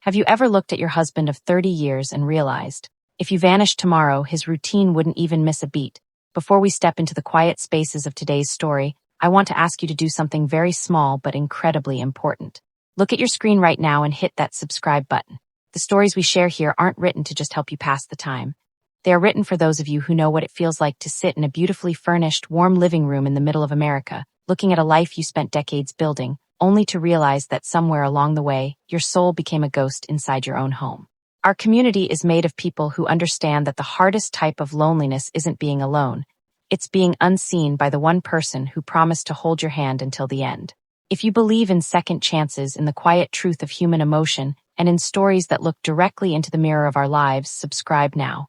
Have you ever looked at your husband of 30 years and realized, if you vanished tomorrow, his routine wouldn't even miss a beat? Before we step into the quiet spaces of today's story, I want to ask you to do something very small but incredibly important. Look at your screen right now and hit that subscribe button. The stories we share here aren't written to just help you pass the time. They are written for those of you who know what it feels like to sit in a beautifully furnished, warm living room in the middle of America, looking at a life you spent decades building, only to realize that somewhere along the way, your soul became a ghost inside your own home. Our community is made of people who understand that the hardest type of loneliness isn't being alone. It's being unseen by the one person who promised to hold your hand until the end. If you believe in second chances, in the quiet truth of human emotion, and in stories that look directly into the mirror of our lives, subscribe now.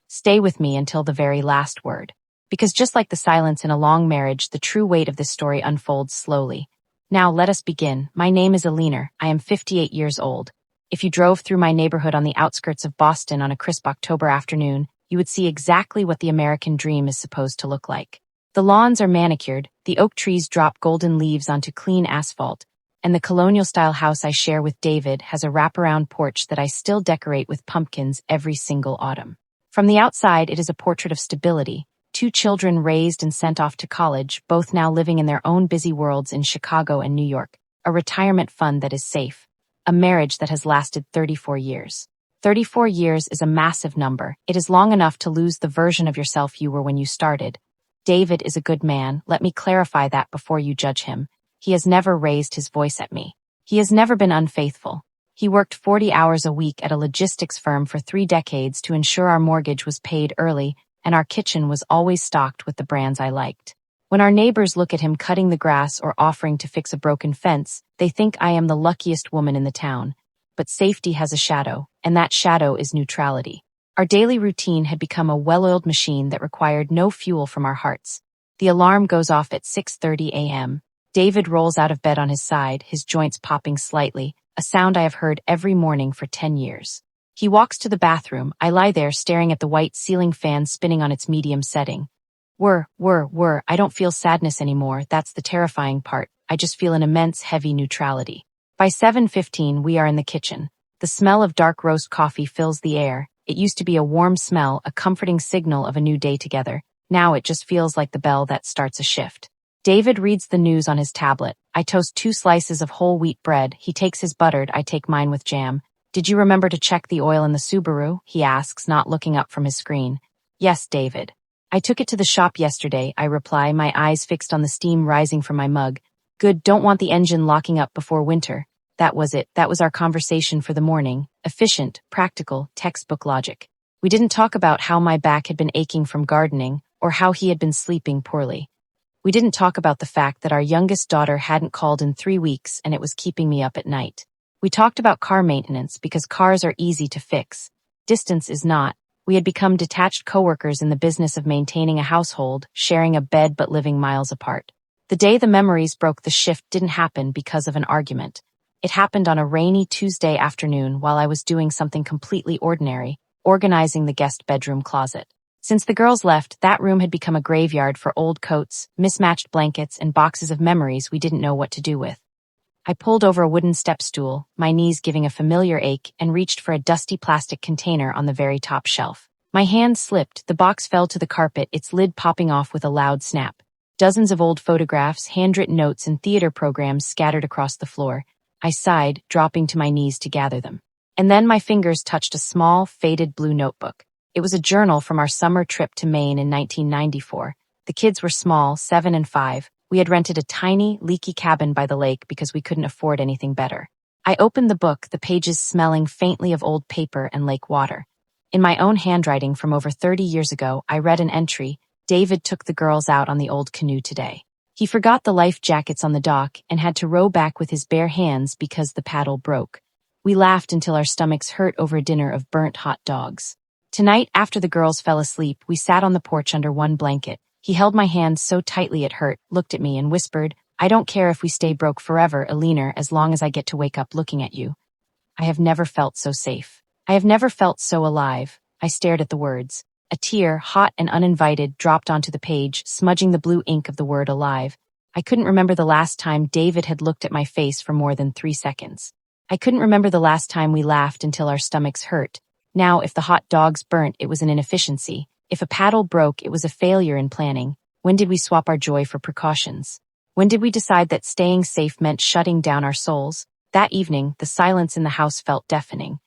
Stay with me until the very last word. Because just like the silence in a long marriage, the true weight of this story unfolds slowly. Now let us begin. My name is Alina. I am 58 years old. If you drove through my neighborhood on the outskirts of Boston on a crisp October afternoon, you would see exactly what the American dream is supposed to look like. The lawns are manicured, the oak trees drop golden leaves onto clean asphalt, and the colonial-style house I share with David has a wraparound porch that I still decorate with pumpkins every single autumn. From the outside, it is a portrait of stability. 2 children raised and sent off to college, both now living in their own busy worlds in Chicago and New York. A retirement fund that is safe. A marriage that has lasted 34 years. 34 years is a massive number. It is long enough to lose the version of yourself you were when you started. David is a good man. Let me clarify that before you judge him. He has never raised his voice at me. He has never been unfaithful. He worked 40 hours a week at a logistics firm for 3 decades to ensure our mortgage was paid early, and our kitchen was always stocked with the brands I liked. When our neighbors look at him cutting the grass or offering to fix a broken fence, they think I am the luckiest woman in the town. But safety has a shadow, and that shadow is neutrality. Our daily routine had become a well-oiled machine that required no fuel from our hearts. The alarm goes off at 6:30 a.m. David rolls out of bed on his side, his joints popping slightly, a sound I have heard every morning for 10 years. He walks to the bathroom. I lie there staring at the white ceiling fan spinning on its medium setting. I don't feel sadness anymore. That's the terrifying part. I just feel an immense, heavy neutrality. By 7:15, we are in the kitchen. The smell of dark roast coffee fills the air. It used to be a warm smell, a comforting signal of a new day together. Now it just feels like the bell that starts a shift. David reads the news on his tablet. I toast 2 slices of whole wheat bread. He takes his buttered, I take mine with jam. Did you remember to check the oil in the Subaru? He asks, not looking up from his screen. Yes, David. I took it to the shop yesterday, I reply, my eyes fixed on the steam rising from my mug. Good, don't want the engine locking up before winter. That was it. That was our conversation for the morning. Efficient, practical, textbook logic. We didn't talk about how my back had been aching from gardening, or how he had been sleeping poorly. We didn't talk about the fact that our youngest daughter hadn't called in 3 weeks and it was keeping me up at night. We talked about car maintenance because cars are easy to fix. Distance is not. We had become detached coworkers in the business of maintaining a household, sharing a bed but living miles apart. The day the memories broke, the shift didn't happen because of an argument. It happened on a rainy Tuesday afternoon while I was doing something completely ordinary, organizing the guest bedroom closet. Since the girls left, that room had become a graveyard for old coats, mismatched blankets, and boxes of memories we didn't know what to do with. I pulled over a wooden step stool, my knees giving a familiar ache, and reached for a dusty plastic container on the very top shelf. My hand slipped, the box fell to the carpet, its lid popping off with a loud snap. Dozens of old photographs, handwritten notes, and theater programs scattered across the floor. I sighed, dropping to my knees to gather them. And then my fingers touched a small, faded blue notebook. It was a journal from our summer trip to Maine in 1994. The kids were small, 7 and 5. We had rented a tiny, leaky cabin by the lake because we couldn't afford anything better. I opened the book, the pages smelling faintly of old paper and lake water. In my own handwriting from over 30 years ago, I read an entry, David took the girls out on the old canoe today. He forgot the life jackets on the dock and had to row back with his bare hands because the paddle broke. We laughed until our stomachs hurt over a dinner of burnt hot dogs. Tonight, after the girls fell asleep, we sat on the porch under one blanket. He held my hand so tightly it hurt, looked at me and whispered, I don't care if we stay broke forever, Alina, as long as I get to wake up looking at you. I have never felt so safe. I have never felt so alive. I stared at the words. A tear, hot and uninvited, dropped onto the page, smudging the blue ink of the word alive. I couldn't remember the last time David had looked at my face for more than 3 seconds. I couldn't remember the last time we laughed until our stomachs hurt. Now, if the hot dogs burnt, it was an inefficiency. If a paddle broke, it was a failure in planning. When did we swap our joy for precautions? When did we decide that staying safe meant shutting down our souls? That evening, the silence in the house felt deafening.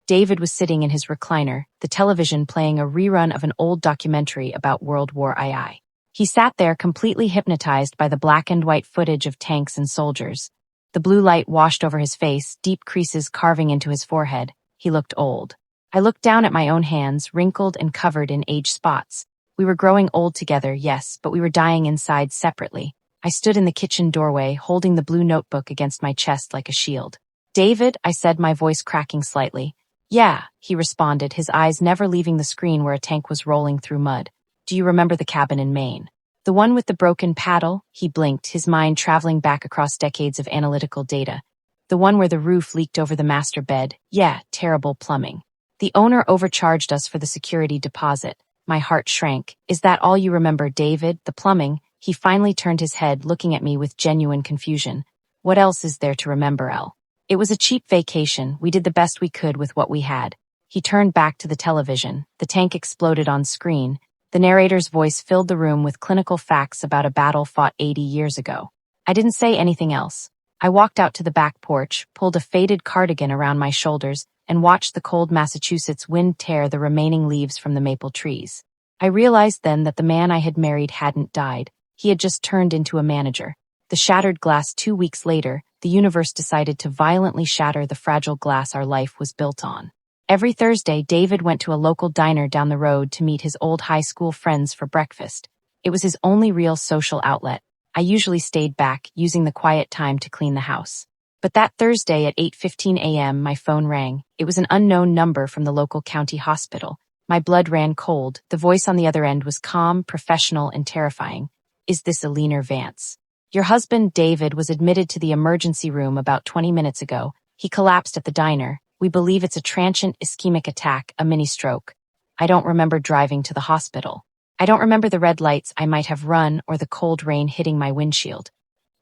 David was sitting in his recliner, the television playing a rerun of an old documentary about World War II. He sat there completely hypnotized by the black and white footage of tanks and soldiers. The blue light washed over his face, deep creases carving into his forehead. He looked old. I looked down at my own hands, wrinkled and covered in age spots. We were growing old together, yes, but we were dying inside separately. I stood in the kitchen doorway, holding the blue notebook against my chest like a shield. "David," I said, my voice cracking slightly. "Yeah," he responded, his eyes never leaving the screen where a tank was rolling through mud. "Do you remember the cabin in Maine? The one with the broken paddle?" He blinked, his mind traveling back across decades of analytical data. "The one where the roof leaked over the master bed? Yeah, terrible plumbing. The owner overcharged us for the security deposit." My heart shrank. "Is that all you remember, David? The plumbing?" He finally turned his head, looking at me with genuine confusion. "What else is there to remember, El? It was a cheap vacation. We did the best we could with what we had." He turned back to the television. The tank exploded on screen. The narrator's voice filled the room with clinical facts about a battle fought 80 years ago. I didn't say anything else. I walked out to the back porch, pulled a faded cardigan around my shoulders, and watched the cold Massachusetts wind tear the remaining leaves from the maple trees. I realized then that the man I had married hadn't died. He had just turned into a manager. The shattered glass 2 weeks later, the universe decided to violently shatter the fragile glass our life was built on. Every Thursday, David went to a local diner down the road to meet his old high school friends for breakfast. It was his only real social outlet. I usually stayed back, using the quiet time to clean the house. But that Thursday at 8:15 a.m., my phone rang. It was an unknown number from the local county hospital. My blood ran cold. The voice on the other end was calm, professional, and terrifying. "Is this Alina Vance? Your husband, David, was admitted to the emergency room about 20 minutes ago. He collapsed at the diner. We believe it's a transient ischemic attack, a mini-stroke." I don't remember driving to the hospital. I don't remember the red lights I might have run or the cold rain hitting my windshield.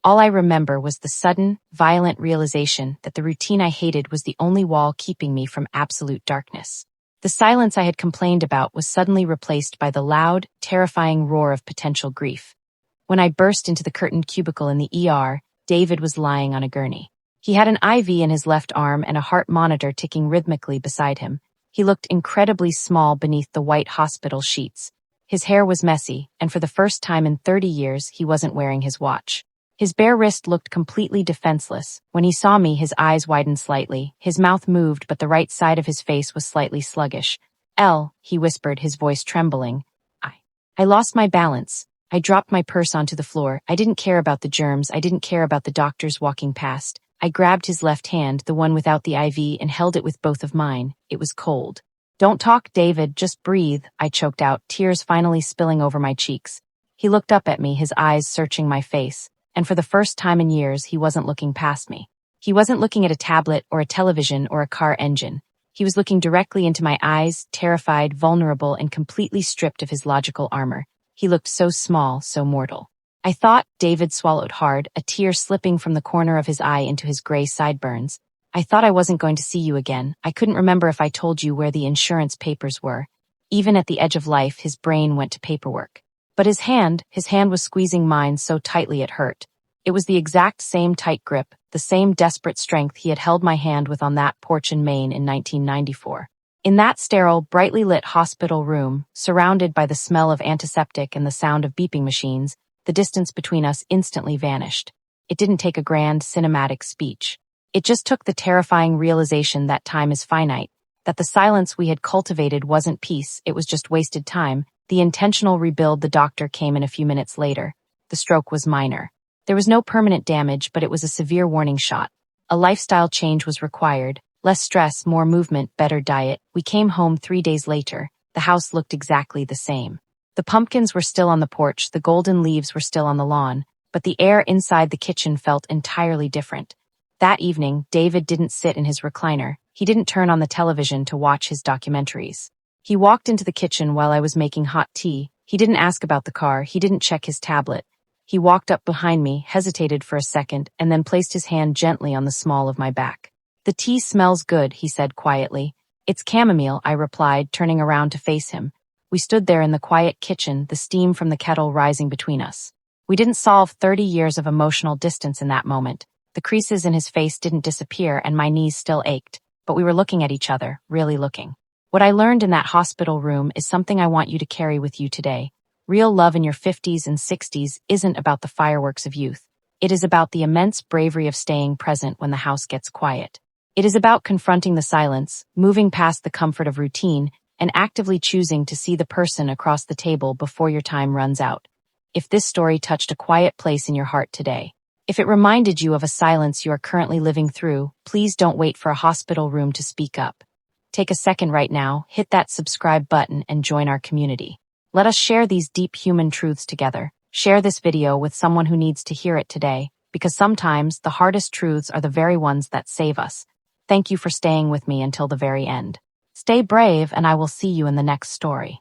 All I remember was the sudden, violent realization that the routine I hated was the only wall keeping me from absolute darkness. The silence I had complained about was suddenly replaced by the loud, terrifying roar of potential grief. When I burst into the curtained cubicle in the ER, David was lying on a gurney. He had an IV in his left arm and a heart monitor ticking rhythmically beside him. He looked incredibly small beneath the white hospital sheets. His hair was messy, and for the first time in 30 years, he wasn't wearing his watch. His bare wrist looked completely defenseless. When he saw me, his eyes widened slightly. His mouth moved, but the right side of his face was slightly sluggish. "El," he whispered, his voice trembling. I lost my balance. I dropped my purse onto the floor. I didn't care about the germs. I didn't care about the doctors walking past. I grabbed his left hand, the one without the IV, and held it with both of mine. It was cold. "Don't talk, David, just breathe," I choked out, tears finally spilling over my cheeks. He looked up at me, his eyes searching my face, and for the first time in years, he wasn't looking past me. He wasn't looking at a tablet or a television or a car engine. He was looking directly into my eyes, terrified, vulnerable, and completely stripped of his logical armor. He looked so small, so mortal. I thought. David swallowed hard, a tear slipping from the corner of his eye into his gray sideburns. "I thought I wasn't going to see you again. I couldn't remember if I told you where the insurance papers were." Even at the edge of life, his brain went to paperwork. But his hand was squeezing mine so tightly it hurt. It was the exact same tight grip, the same desperate strength he had held my hand with on that porch in Maine in 1994. In that sterile, brightly lit hospital room, surrounded by the smell of antiseptic and the sound of beeping machines, the distance between us instantly vanished. It didn't take a grand, cinematic speech. It just took the terrifying realization that time is finite, that the silence we had cultivated wasn't peace, it was just wasted time. The intentional rebuild the doctor came in a few minutes later. The stroke was minor. There was no permanent damage, but it was a severe warning shot. A lifestyle change was required. Less stress, more movement, better diet. We came home 3 days later. The house looked exactly the same. The pumpkins were still on the porch, the golden leaves were still on the lawn, but the air inside the kitchen felt entirely different. That evening, David didn't sit in his recliner. He didn't turn on the television to watch his documentaries. He walked into the kitchen while I was making hot tea. He didn't ask about the car. He didn't check his tablet. He walked up behind me, hesitated for a second, and then placed his hand gently on the small of my back. The tea smells good, he said quietly. It's chamomile, I replied, turning around to face him. We stood there in the quiet kitchen, the steam from the kettle rising between us. We didn't solve 30 years of emotional distance in that moment. The creases in his face didn't disappear and my knees still ached, but we were looking at each other, really looking. What I learned in that hospital room is something I want you to carry with you today. Real love in your 50s and 60s isn't about the fireworks of youth. It is about the immense bravery of staying present when the house gets quiet. It is about confronting the silence, moving past the comfort of routine, and actively choosing to see the person across the table before your time runs out. If this story touched a quiet place in your heart today, if it reminded you of a silence you are currently living through, please don't wait for a hospital room to speak up. Take a second right now, hit that subscribe button, and join our community. Let us share these deep human truths together. Share this video with someone who needs to hear it today, because sometimes the hardest truths are the very ones that save us. Thank you for staying with me until the very end. Stay brave, and I will see you in the next story.